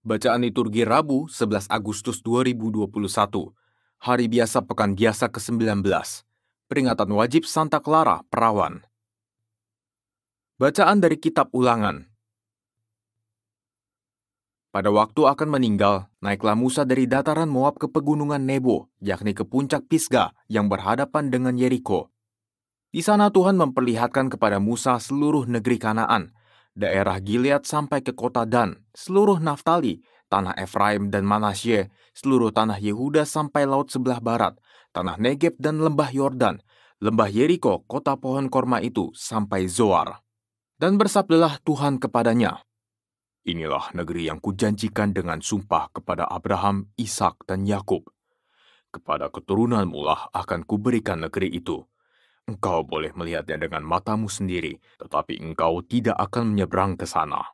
Bacaan liturgi Rabu 11 Agustus 2021, Hari Biasa Pekan Biasa ke-19, Peringatan Wajib Santa Clara, Perawan. Bacaan dari Kitab Ulangan. Pada waktu akan meninggal, naiklah Musa dari dataran Moab ke pegunungan Nebo, yakni ke puncak Pisga yang berhadapan dengan Yeriko. Di sana Tuhan memperlihatkan kepada Musa seluruh negeri Kanaan, daerah Gilead sampai ke kota Dan, seluruh Naftali, tanah Efraim dan Manasye, seluruh tanah Yehuda sampai laut sebelah barat, tanah Negeb dan lembah Yordan, lembah Yeriko, kota pohon korma itu, sampai Zoar. Dan bersabdalah Tuhan kepadanya, "Inilah negeri yang kujanjikan dengan sumpah kepada Abraham, Ishak dan Yakub. Kepada keturunanmu lah akan kuberikan negeri itu. Engkau boleh melihatnya dengan matamu sendiri, tetapi engkau tidak akan menyeberang ke sana."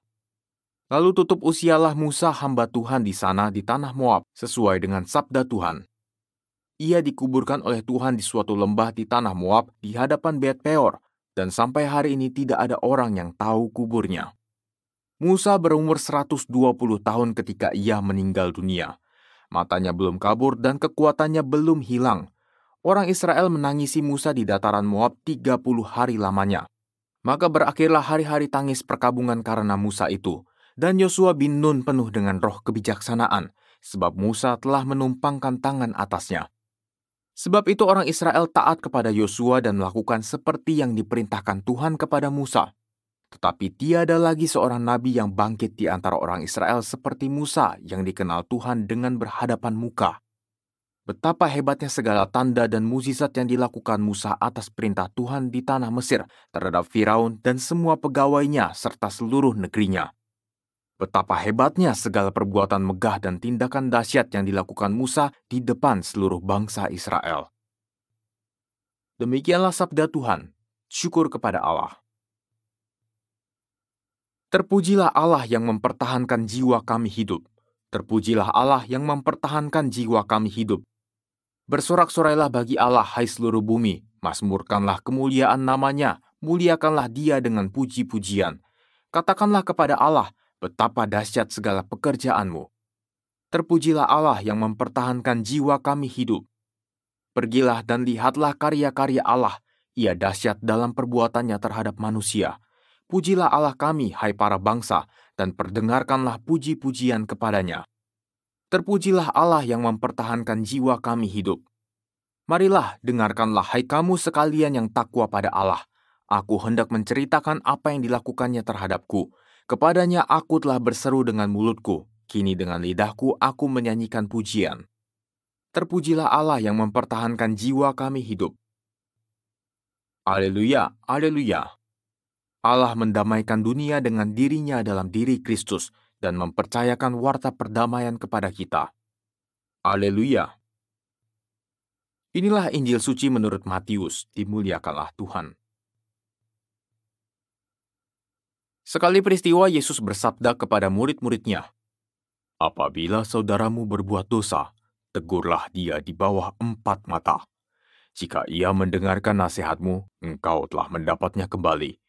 Lalu tutup usialah Musa hamba Tuhan di sana di tanah Moab, sesuai dengan sabda Tuhan. Ia dikuburkan oleh Tuhan di suatu lembah di tanah Moab di hadapan Bet Peor, dan sampai hari ini tidak ada orang yang tahu kuburnya. Musa berumur 120 tahun ketika ia meninggal dunia. Matanya belum kabur dan kekuatannya belum hilang. Orang Israel menangisi Musa di dataran Moab 30 hari lamanya. Maka berakhirlah hari-hari tangis perkabungan karena Musa itu. Dan Yosua bin Nun penuh dengan roh kebijaksanaan, sebab Musa telah menumpangkan tangan atasnya. Sebab itu orang Israel taat kepada Yosua dan melakukan seperti yang diperintahkan Tuhan kepada Musa. Tetapi tiada lagi seorang nabi yang bangkit di antara orang Israel seperti Musa yang dikenal Tuhan dengan berhadapan muka. Betapa hebatnya segala tanda dan mukjizat yang dilakukan Musa atas perintah Tuhan di tanah Mesir terhadap Firaun dan semua pegawainya serta seluruh negerinya. Betapa hebatnya segala perbuatan megah dan tindakan dahsyat yang dilakukan Musa di depan seluruh bangsa Israel. Demikianlah sabda Tuhan. Syukur kepada Allah. Terpujilah Allah yang mempertahankan jiwa kami hidup. Terpujilah Allah yang mempertahankan jiwa kami hidup. Bersorak-sorailah bagi Allah, hai seluruh bumi. Mazmurkanlah kemuliaan namanya. Muliakanlah dia dengan puji-pujian. Katakanlah kepada Allah, betapa dahsyat segala pekerjaanmu. Terpujilah Allah yang mempertahankan jiwa kami hidup. Pergilah dan lihatlah karya-karya Allah. Ia dahsyat dalam perbuatannya terhadap manusia. Pujilah Allah kami, hai para bangsa, dan perdengarkanlah puji-pujian kepadanya. Terpujilah Allah yang mempertahankan jiwa kami hidup. Marilah, dengarkanlah hai kamu sekalian yang takwa pada Allah. Aku hendak menceritakan apa yang dilakukannya terhadapku. Kepadanya aku telah berseru dengan mulutku. Kini dengan lidahku aku menyanyikan pujian. Terpujilah Allah yang mempertahankan jiwa kami hidup. Haleluya, haleluya. Allah mendamaikan dunia dengan dirinya dalam diri Kristus dan mempercayakan warta perdamaian kepada kita. Haleluya. Inilah Injil suci menurut Matius, dimuliakanlah Tuhan. Sekali peristiwa Yesus bersabda kepada murid-muridnya, "Apabila saudaramu berbuat dosa, tegurlah dia di bawah 4 mata. Jika ia mendengarkan nasihatmu, engkau telah mendapatnya kembali.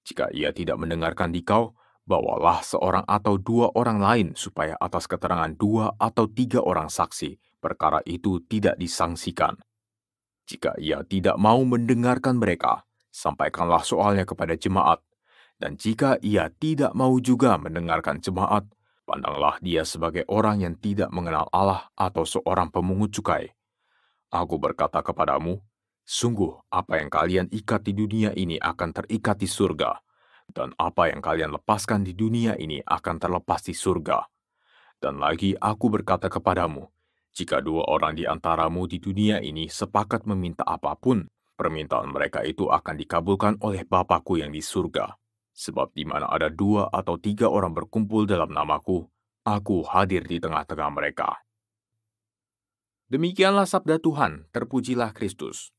Jika ia tidak mendengarkan dikau, bawalah seorang atau 2 orang lain supaya atas keterangan 2 atau 3 orang saksi, perkara itu tidak disangsikan. Jika ia tidak mau mendengarkan mereka, sampaikanlah soalnya kepada jemaat. Dan jika ia tidak mau juga mendengarkan jemaat, pandanglah dia sebagai orang yang tidak mengenal Allah atau seorang pemungut cukai. Aku berkata kepadamu, sungguh apa yang kalian ikat di dunia ini akan terikat di surga, dan apa yang kalian lepaskan di dunia ini akan terlepas di surga. Dan lagi aku berkata kepadamu, jika 2 orang di antaramu di dunia ini sepakat meminta apapun, permintaan mereka itu akan dikabulkan oleh Bapa-Ku yang di surga. Sebab di mana ada 2 atau 3 orang berkumpul dalam namaku, aku hadir di tengah-tengah mereka." Demikianlah sabda Tuhan, terpujilah Kristus.